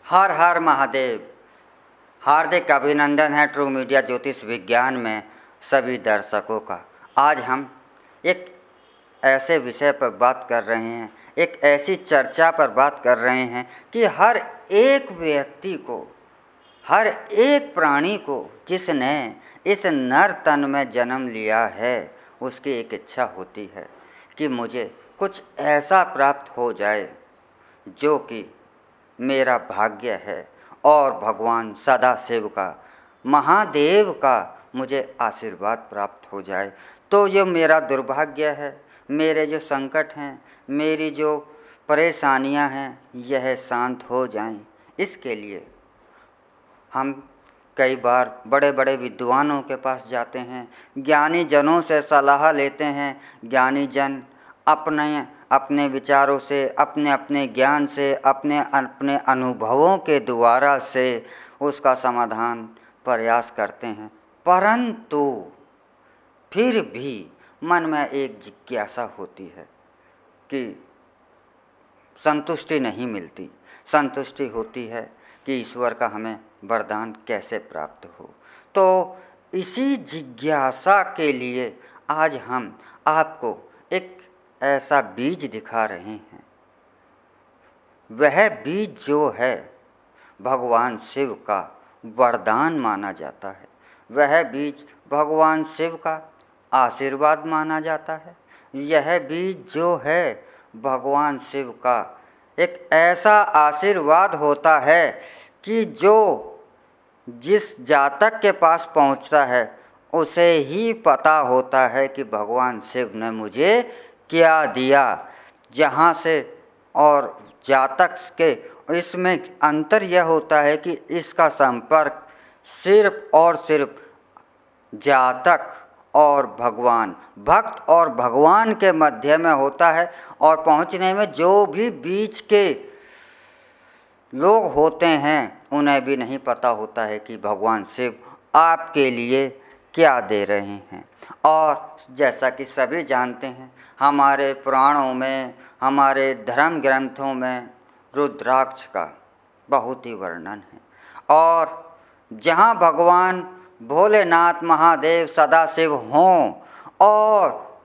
हर हर महादेव। हार्दिक अभिनंदन है true media ज्योतिष विज्ञान में सभी दर्शकों का। आज हम एक ऐसे विषय पर बात कर रहे हैं, एक ऐसी चर्चा पर बात कर रहे हैं कि हर एक व्यक्ति को, हर एक प्राणी को जिसने इस नर तन में जन्म लिया है, उसकी एक इच्छा होती है कि मुझे कुछ ऐसा प्राप्त हो जाए जो कि मेरा भाग्य है और भगवान सदाशिव का, महादेव का मुझे आशीर्वाद प्राप्त हो जाए। तो जो मेरा दुर्भाग्य है, मेरे जो संकट हैं, मेरी जो परेशानियां हैं, यह शांत हो जाएं। इसके लिए हम कई बार बड़े बड़े विद्वानों के पास जाते हैं, ज्ञानी जनों से सलाह लेते हैं। ज्ञानी जन अपने अपने विचारों से, अपने अपने ज्ञान से, अपने अपने अनुभवों के द्वारा से उसका समाधान प्रयास करते हैं, परंतु फिर भी मन में एक जिज्ञासा होती है कि संतुष्टि नहीं मिलती। संतुष्टि होती है कि ईश्वर का हमें वरदान कैसे प्राप्त हो। तो इसी जिज्ञासा के लिए आज हम आपको एक ऐसा बीज दिखा रहे हैं। वह बीज जो है भगवान शिव का वरदान माना जाता है, वह बीज भगवान शिव का आशीर्वाद माना जाता है। यह बीज जो है भगवान शिव का एक ऐसा आशीर्वाद होता है कि जो जिस जातक के पास पहुंचता है उसे ही पता होता है कि भगवान शिव ने मुझे क्या दिया। जहाँ से और जातक के इसमें अंतर यह होता है कि इसका संपर्क सिर्फ और सिर्फ जातक और भगवान, भक्त और भगवान के मध्य में होता है। और पहुँचने में जो भी बीच के लोग होते हैं उन्हें भी नहीं पता होता है कि भगवान शिव आपके लिए क्या दे रहे हैं। और जैसा कि सभी जानते हैं, हमारे पुराणों में, हमारे धर्म ग्रंथों में रुद्राक्ष का बहुत ही वर्णन है। और जहाँ भगवान भोलेनाथ महादेव सदाशिव हों और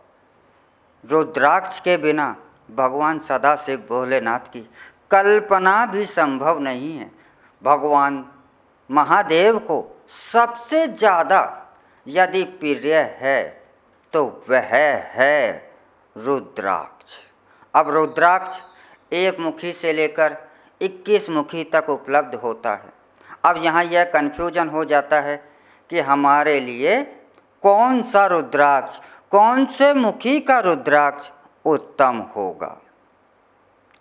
रुद्राक्ष के बिना भगवान सदाशिव भोलेनाथ की कल्पना भी संभव नहीं है। भगवान महादेव को सबसे ज़्यादा यदि प्रिय है तो वह है रुद्राक्ष। अब रुद्राक्ष 1 मुखी से लेकर 21 मुखी तक उपलब्ध होता है। अब यहाँ यह कन्फ्यूजन हो जाता है कि हमारे लिए कौन सा रुद्राक्ष, कौन से मुखी का रुद्राक्ष उत्तम होगा।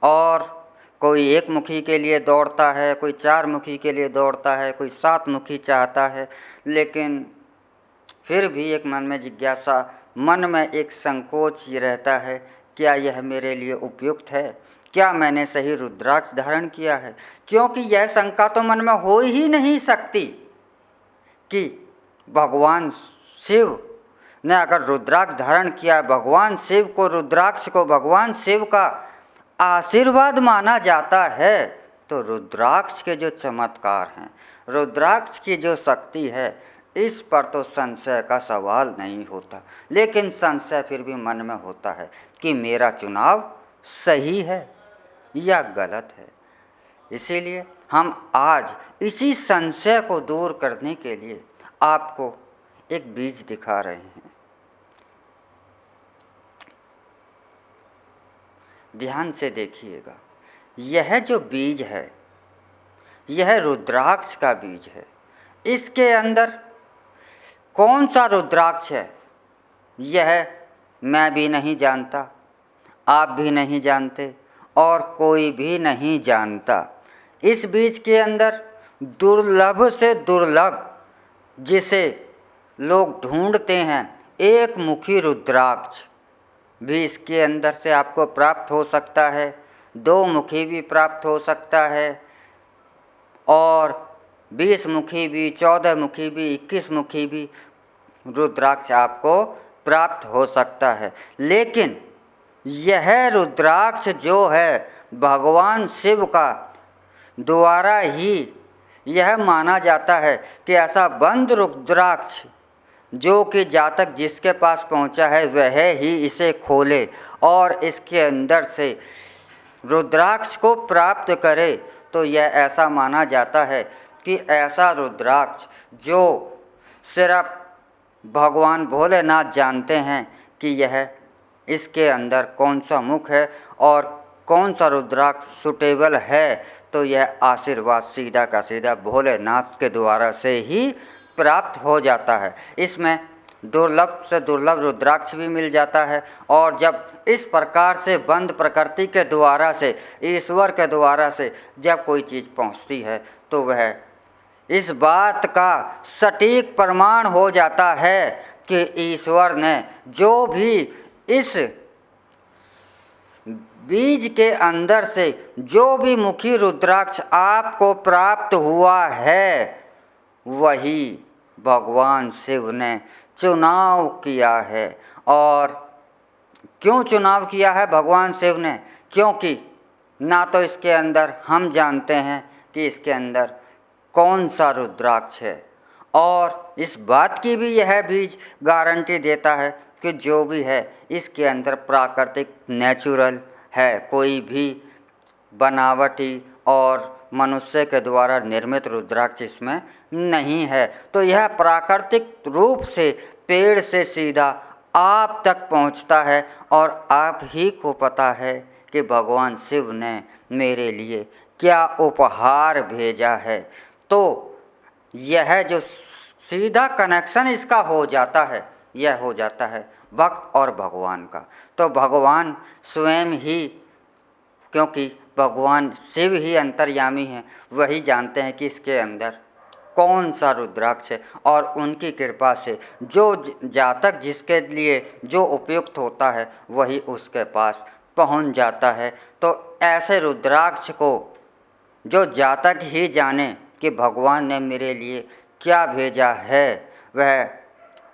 और कोई 1 मुखी के लिए दौड़ता है, कोई 4 मुखी के लिए दौड़ता है, कोई 7 मुखी चाहता है। लेकिन फिर भी एक मन में जिज्ञासा, मन में एक संकोच ये रहता है, क्या यह मेरे लिए उपयुक्त है? क्या मैंने सही रुद्राक्ष धारण किया है? क्योंकि यह शंका तो मन में हो ही नहीं सकती कि भगवान शिव ने अगर रुद्राक्ष धारण किया, भगवान शिव को, रुद्राक्ष को भगवान शिव का आशीर्वाद माना जाता है, तो रुद्राक्ष के जो चमत्कार हैं, रुद्राक्ष की जो शक्ति है, इस पर तो संशय का सवाल नहीं होता। लेकिन संशय फिर भी मन में होता है कि मेरा चुनाव सही है या गलत है। इसीलिए हम आज इसी संशय को दूर करने के लिए आपको एक बीज दिखा रहे हैं। ध्यान से देखिएगा, यह जो बीज है यह रुद्राक्ष का बीज है। इसके अंदर कौन सा रुद्राक्ष है यह मैं भी नहीं जानता, आप भी नहीं जानते और कोई भी नहीं जानता। इस बीज के अंदर दुर्लभ से दुर्लभ, जिसे लोग ढूंढते हैं, 1 मुखी रुद्राक्ष भी इसके अंदर से आपको प्राप्त हो सकता है। 2 मुखी भी प्राप्त हो सकता है और 20 मुखी भी, 14 मुखी भी, 21 मुखी भी रुद्राक्ष आपको प्राप्त हो सकता है। लेकिन यह रुद्राक्ष जो है भगवान शिव का द्वारा ही यह माना जाता है कि ऐसा बंद रुद्राक्ष जो कि जातक जिसके पास पहुंचा है वह ही इसे खोले और इसके अंदर से रुद्राक्ष को प्राप्त करे, तो यह ऐसा माना जाता है कि ऐसा रुद्राक्ष जो सिर्फ भगवान भोलेनाथ जानते हैं कि यह इसके अंदर कौन सा मुख है और कौन सा रुद्राक्ष सुटेबल है, तो यह आशीर्वाद सीधा का सीधा भोलेनाथ के द्वारा से ही प्राप्त हो जाता है। इसमें दुर्लभ से दुर्लभ रुद्राक्ष भी मिल जाता है, और जब इस प्रकार से बंद प्रकृति के द्वारा से, ईश्वर के द्वारा से जब कोई चीज़ पहुंचती है तो वह इस बात का सटीक प्रमाण हो जाता है कि ईश्वर ने जो भी इस बीज के अंदर से जो भी मुखी रुद्राक्ष आपको प्राप्त हुआ है वही भगवान शिव ने चुनाव किया है। और क्यों चुनाव किया है भगवान शिव ने? क्योंकि ना तो इसके अंदर हम जानते हैं कि इसके अंदर कौन सा रुद्राक्ष है, और इस बात की भी यह बीज गारंटी देता है कि जो भी है इसके अंदर प्राकृतिक नेचुरल है, कोई भी बनावटी और मनुष्य के द्वारा निर्मित रुद्राक्ष इसमें नहीं है। तो यह प्राकृतिक रूप से पेड़ से सीधा आप तक पहुंचता है, और आप ही को पता है कि भगवान शिव ने मेरे लिए क्या उपहार भेजा है। तो यह जो सीधा कनेक्शन इसका हो जाता है, यह हो जाता है भक्त और भगवान का। तो भगवान स्वयं ही, क्योंकि भगवान शिव ही अंतर्यामी हैं, वही जानते हैं कि इसके अंदर कौन सा रुद्राक्ष है, और उनकी कृपा से जो जातक जिसके लिए जो उपयुक्त होता है वही उसके पास पहुंच जाता है। तो ऐसे रुद्राक्ष को जो जातक ही जाने कि भगवान ने मेरे लिए क्या भेजा है, वह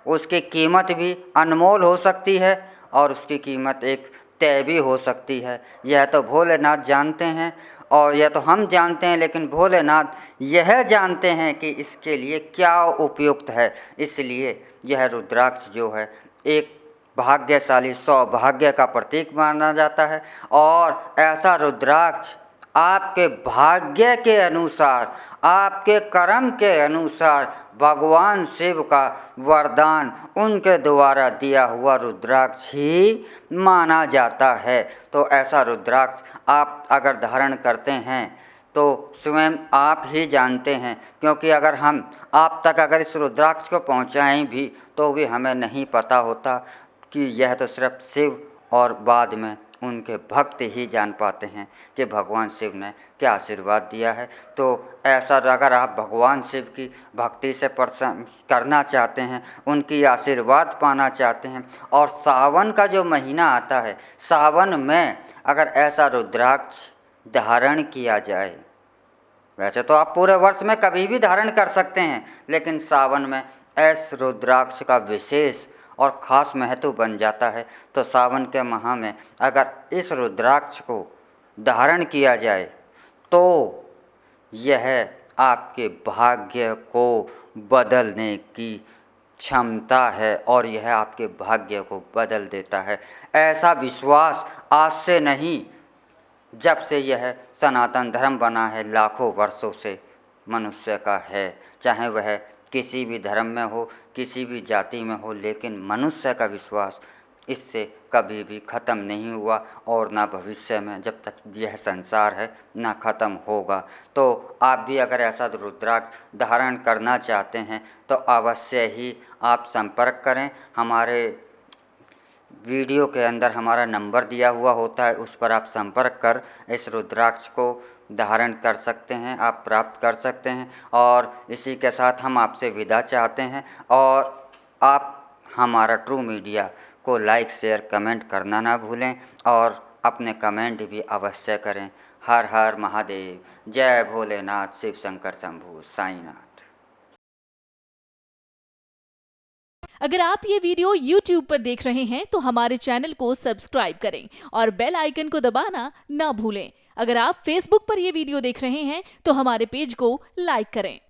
उसकी कीमत भी अनमोल हो सकती है और उसकी कीमत एक तय भी हो सकती है। यह तो भोलेनाथ जानते हैं और यह तो हम जानते हैं, लेकिन भोलेनाथ यह जानते हैं कि इसके लिए क्या उपयुक्त है। इसलिए यह रुद्राक्ष जो है एक भाग्यशाली सौभाग्य का प्रतीक माना जाता है, और ऐसा रुद्राक्ष आपके भाग्य के अनुसार, आपके कर्म के अनुसार भगवान शिव का वरदान, उनके द्वारा दिया हुआ रुद्राक्ष ही माना जाता है। तो ऐसा रुद्राक्ष आप अगर धारण करते हैं तो स्वयं आप ही जानते हैं, क्योंकि अगर हम आप तक अगर इस रुद्राक्ष को पहुंचाएं भी तो भी हमें नहीं पता होता कि यह तो सिर्फ शिव और बाद में उनके भक्त ही जान पाते हैं कि भगवान शिव ने क्या आशीर्वाद दिया है। तो ऐसा अगर आप भगवान शिव की भक्ति से प्रसन्न करना चाहते हैं, उनकी आशीर्वाद पाना चाहते हैं, और सावन का जो महीना आता है, सावन में अगर ऐसा रुद्राक्ष धारण किया जाए, वैसे तो आप पूरे वर्ष में कभी भी धारण कर सकते हैं, लेकिन सावन में इस रुद्राक्ष का विशेष और ख़ास महत्व बन जाता है। तो सावन के माह में अगर इस रुद्राक्ष को धारण किया जाए तो यह आपके भाग्य को बदलने की क्षमता है, और यह आपके भाग्य को बदल देता है। ऐसा विश्वास आज से नहीं, जब से यह सनातन धर्म बना है, लाखों वर्षों से मनुष्य का है, चाहे वह किसी भी धर्म में हो, किसी भी जाति में हो, लेकिन मनुष्य का विश्वास इससे कभी भी ख़त्म नहीं हुआ, और ना भविष्य में जब तक यह संसार है ना ख़त्म होगा। तो आप भी अगर ऐसा रुद्राक्ष धारण करना चाहते हैं तो अवश्य ही आप संपर्क करें। हमारे वीडियो के अंदर हमारा नंबर दिया हुआ होता है, उस पर आप संपर्क कर इस रुद्राक्ष को धारण कर सकते हैं, आप प्राप्त कर सकते हैं। और इसी के साथ हम आपसे विदा चाहते हैं, और आप हमारा ट्रू मीडिया को लाइक शेयर कमेंट करना ना भूलें, और अपने कमेंट भी अवश्य करें। हर हर महादेव, जय भोलेनाथ, शिव शंकर शंभू साईनाथ। अगर आप ये वीडियो YouTube पर देख रहे हैं तो हमारे चैनल को सब्सक्राइब करें और बेल आइकन को दबाना ना भूलें। अगर आप Facebook पर यह वीडियो देख रहे हैं तो हमारे पेज को लाइक करें।